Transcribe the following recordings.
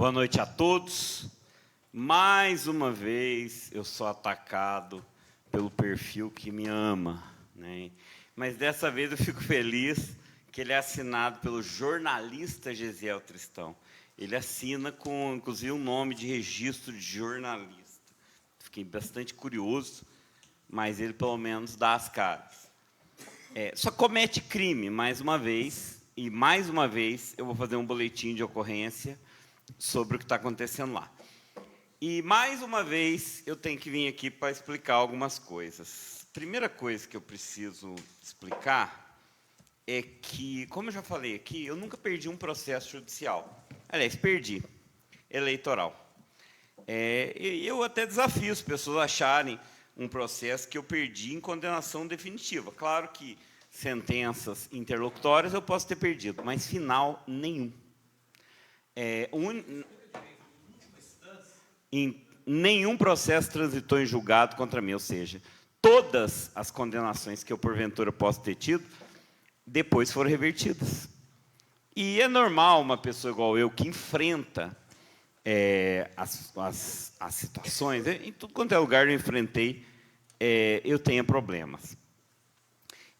Boa noite a todos. Mais uma vez eu sou atacado pelo perfil que me ama, né? Mas dessa vez eu fico feliz que ele é assinado pelo jornalista Gesiel Tristão. Ele assina com, inclusive, um nome de registro de jornalista. Fiquei bastante curioso, mas ele, pelo menos, dá as caras. Só comete crime, mais uma vez, e mais uma vez eu vou fazer um boletim de ocorrência sobre o que está acontecendo lá. E, mais uma vez, eu tenho que vir aqui para explicar algumas coisas. Primeira coisa que eu preciso explicar é que, como eu já falei aqui, eu nunca perdi um processo judicial. Aliás, perdi, eleitoral. Eu até desafio as pessoas a acharem um processo que eu perdi em condenação definitiva. Claro que sentenças interlocutórias eu posso ter perdido, mas final nenhum. Em nenhum processo transitou em julgado contra mim, ou seja, todas as condenações que eu, porventura, posso ter tido, depois foram revertidas. E é normal uma pessoa igual eu, que enfrenta as situações, em tudo quanto é lugar eu enfrentei, eu tenho problemas.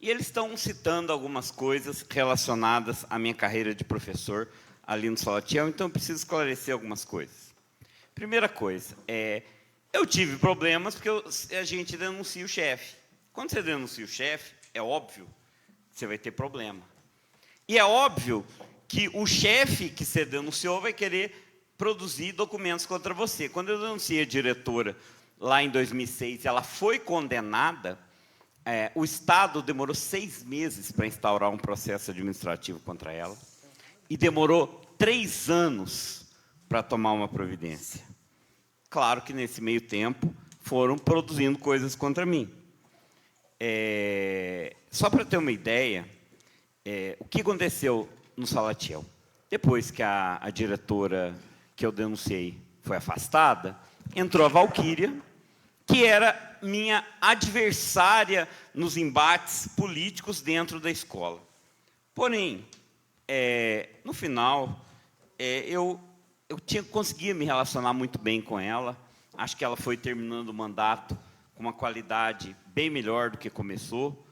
E eles estão citando algumas coisas relacionadas à minha carreira de professor ali no Salatiel, então eu preciso esclarecer algumas coisas. Primeira coisa, eu tive problemas porque a gente denuncia o chefe. Quando você denuncia o chefe, é óbvio que você vai ter problema. E é óbvio que o chefe que você denunciou vai querer produzir documentos contra você. Quando eu denunciei a diretora lá em 2006, ela foi condenada, o Estado demorou 6 meses para instaurar um processo administrativo contra ela e demorou 3 anos para tomar uma providência. Claro que, nesse meio tempo, foram produzindo coisas contra mim. Só para ter uma ideia, o que aconteceu no Salatiel? Depois que a diretora que eu denunciei foi afastada, entrou a Valquíria, que era minha adversária nos embates políticos dentro da escola. Porém, no final, eu conseguia me relacionar muito bem com ela. Acho que ela foi terminando o mandato com uma qualidade bem melhor do que começou.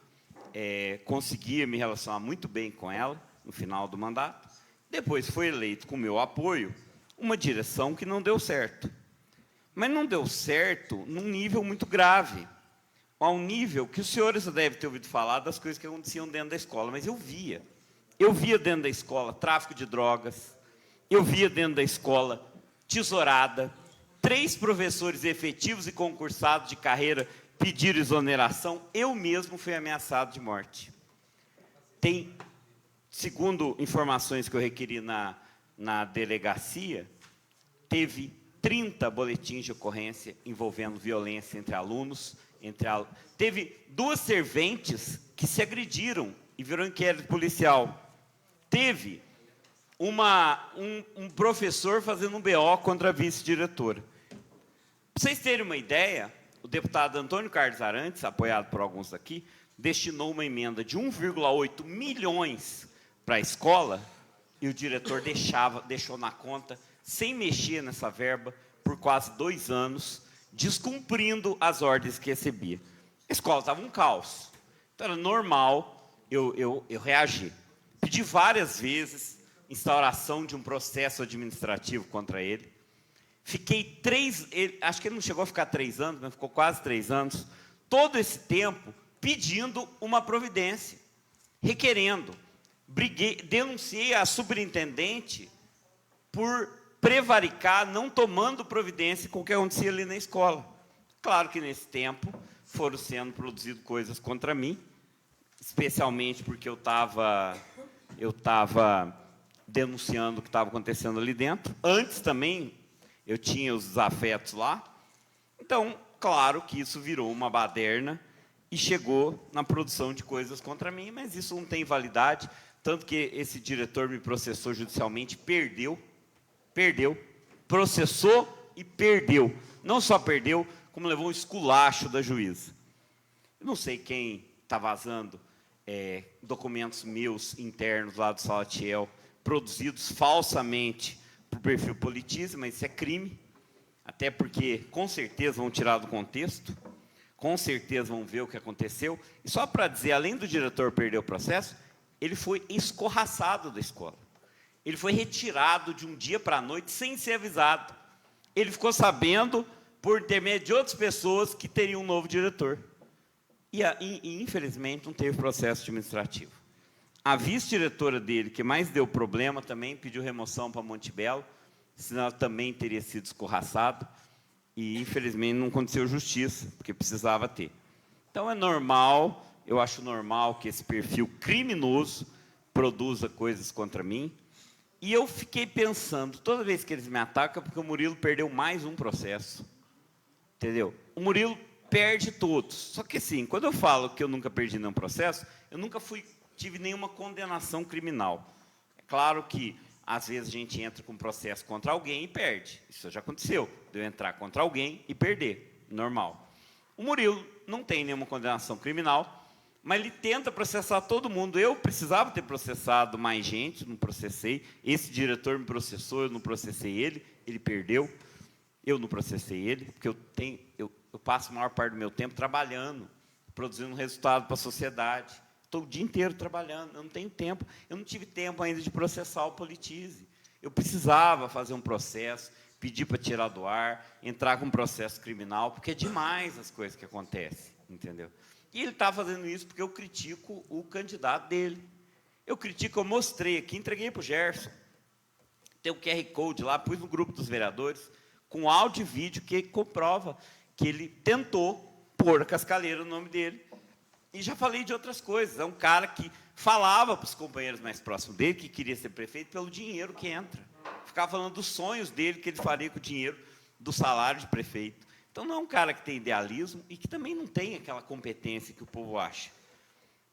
Conseguia me relacionar muito bem com ela no final do mandato. Depois foi eleito, com meu apoio, uma direção que não deu certo. Mas não deu certo num nível muito grave, ao nível que os senhores já devem ter ouvido falar das coisas que aconteciam dentro da escola, mas eu via. Eu via dentro da escola tráfico de drogas, eu via dentro da escola tesourada, 3 professores efetivos e concursados de carreira pediram exoneração, eu mesmo fui ameaçado de morte. Segundo informações que eu requeri na delegacia, teve 30 boletins de ocorrência envolvendo violência entre alunos. Teve 2 serventes que se agrediram e virou inquérito policial. Teve um professor fazendo um BO contra a vice-diretora. Para vocês terem uma ideia, o deputado Antônio Carlos Arantes, apoiado por alguns aqui, destinou uma emenda de 1,8 milhões para a escola e o diretor deixou na conta, sem mexer nessa verba, por quase 2 anos, descumprindo as ordens que recebia. A escola estava um caos. Então, era normal eu reagir. Pedi várias vezes instauração de um processo administrativo contra ele. Fiquei acho que ele não chegou a ficar 3 anos, mas ficou quase 3 anos, todo esse tempo pedindo uma providência, requerendo. Denunciei a superintendente por prevaricar, não tomando providência com o que acontecia ali na escola. Claro que, nesse tempo, foram sendo produzidas coisas contra mim, especialmente porque eu estava denunciando o que estava acontecendo ali dentro. Antes também, eu tinha os desafetos lá. Então, claro que isso virou uma baderna e chegou na produção de coisas contra mim, mas isso não tem validade, tanto que esse diretor me processou judicialmente, perdeu, processou e perdeu. Não só perdeu, como levou um esculacho da juíza. Eu não sei quem está vazando documentos meus internos lá do Salatiel, produzidos falsamente por perfil Politize, mas isso é crime, até porque, com certeza, vão tirar do contexto, com certeza vão ver o que aconteceu. E só para dizer, além do diretor perder o processo, ele foi escorraçado da escola. Ele foi retirado de um dia para a noite, sem ser avisado. Ele ficou sabendo, por intermédio de outras pessoas, que teria um novo diretor. E infelizmente, não teve processo administrativo. A vice-diretora dele, que mais deu problema, também pediu remoção para Montebello, senão ela também teria sido escorraçada. E, infelizmente, não aconteceu justiça, porque precisava ter. Então, é normal, eu acho normal que esse perfil criminoso produza coisas contra mim. E eu fiquei pensando, toda vez que eles me atacam, porque o Murilo perdeu mais um processo. Entendeu? O Murilo perde todos. Só que, assim, quando eu falo que eu nunca perdi nenhum processo, eu nunca tive nenhuma condenação criminal. É claro que, às vezes, a gente entra com um processo contra alguém e perde. Isso já aconteceu, de eu entrar contra alguém e perder. Normal. O Murilo não tem nenhuma condenação criminal, mas ele tenta processar todo mundo. Eu precisava ter processado mais gente, não processei. Esse diretor me processou, eu não processei ele, ele perdeu. Eu não processei ele, porque eu passo a maior parte do meu tempo trabalhando, produzindo resultado para a sociedade. Estou o dia inteiro trabalhando, eu não tenho tempo. Eu não tive tempo ainda de processar o Politize. Eu precisava fazer um processo, pedir para tirar do ar, entrar com um processo criminal, porque é demais as coisas que acontecem, entendeu? E ele está fazendo isso porque eu critico o candidato dele. Eu mostrei aqui, entreguei para o Gerson. Tem o QR Code lá, pus no grupo dos vereadores, com áudio e vídeo que comprova que ele tentou pôr a Cascaleira no nome dele. E já falei de outras coisas. É um cara que falava para os companheiros mais próximos dele que queria ser prefeito pelo dinheiro que entra. Ficava falando dos sonhos dele, que ele faria com o dinheiro do salário de prefeito. Então, não é um cara que tem idealismo e que também não tem aquela competência que o povo acha.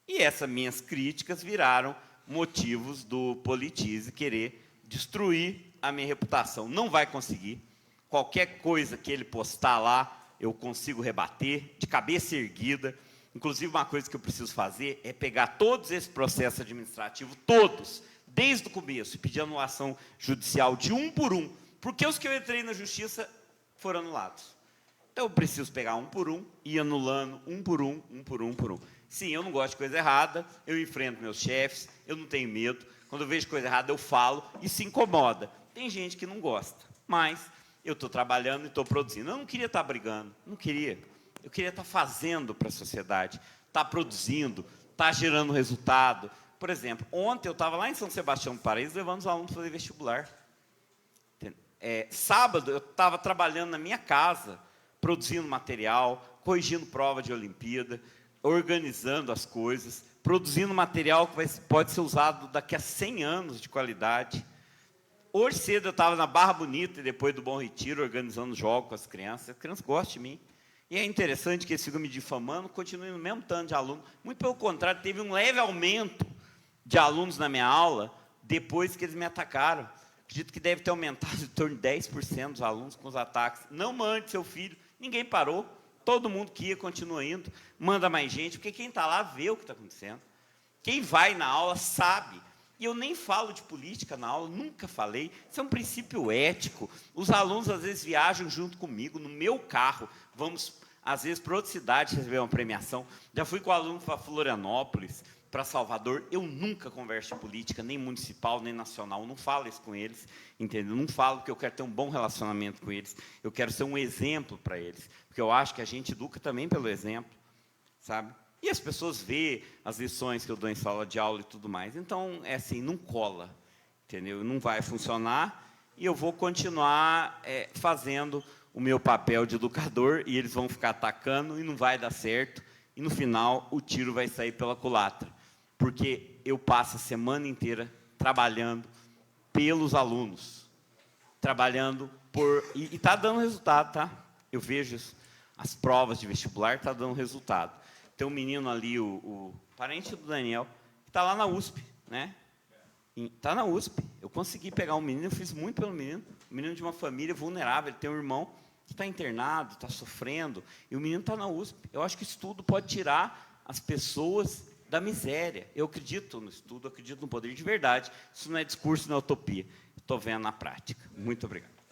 E essas minhas críticas viraram motivos do Politize querer destruir a minha reputação. Não vai conseguir. Qualquer coisa que ele postar lá, eu consigo rebater, de cabeça erguida. Inclusive, uma coisa que eu preciso fazer é pegar todos esses processos administrativos, todos, desde o começo, e pedir anulação judicial de um por um, porque os que eu entrei na justiça foram anulados. Então, eu preciso pegar um por um e ir anulando um por um, um por um, um por um. Sim, eu não gosto de coisa errada, eu enfrento meus chefes, eu não tenho medo. Quando eu vejo coisa errada, eu falo e se incomoda. Tem gente que não gosta, mas eu estou trabalhando e estou produzindo. Eu não queria estar brigando, não queria. Eu queria estar fazendo para a sociedade, estar produzindo, estar gerando resultado. Por exemplo, ontem eu estava lá em São Sebastião do Paraíso levando os alunos para fazer vestibular. Sábado eu estava trabalhando na minha casa, produzindo material, corrigindo prova de Olimpíada, organizando as coisas, produzindo material que pode ser usado daqui a 100 anos de qualidade. Hoje cedo eu estava na Barra Bonita, e depois do Bom Retiro, organizando jogos com as crianças gostam de mim. E é interessante que eles ficam me difamando, continuem no mesmo tanto de aluno. Muito pelo contrário, teve um leve aumento de alunos na minha aula, depois que eles me atacaram. Acredito que deve ter aumentado em torno de 10% dos alunos com os ataques. Não mande seu filho, ninguém parou. Todo mundo que ia continua indo, manda mais gente, porque quem está lá vê o que está acontecendo. Quem vai na aula sabe. E eu nem falo de política na aula, nunca falei. Isso é um princípio ético. Os alunos, às vezes, viajam junto comigo, no meu carro. Vamos, às vezes, para outra cidade receber uma premiação. Já fui com o aluno para Florianópolis, para Salvador. Eu nunca converso de política, nem municipal, nem nacional. Eu não falo isso com eles, entendeu? Eu não falo que eu quero ter um bom relacionamento com eles. Eu quero ser um exemplo para eles. Porque eu acho que a gente educa também pelo exemplo, sabe? E as pessoas veem as lições que eu dou em sala de aula e tudo mais. Então, é assim, não cola, entendeu? Não vai funcionar e eu vou continuar fazendo o meu papel de educador e eles vão ficar atacando e não vai dar certo. E, no final, o tiro vai sair pela culatra. Porque eu passo a semana inteira trabalhando pelos alunos. Trabalhando por... E está dando resultado, tá? Eu vejo isso. As provas de vestibular estão dando resultado. Tem um menino ali, o parente do Daniel, que está lá na USP, né? Está na USP. Eu consegui pegar um menino, eu fiz muito pelo menino. Um menino de uma família vulnerável, ele tem um irmão que está internado, está sofrendo, e o menino está na USP. Eu acho que o estudo pode tirar as pessoas da miséria. Eu acredito no estudo, eu acredito no poder de verdade. Isso não é discurso, não é utopia. estou vendo na prática. Muito obrigado.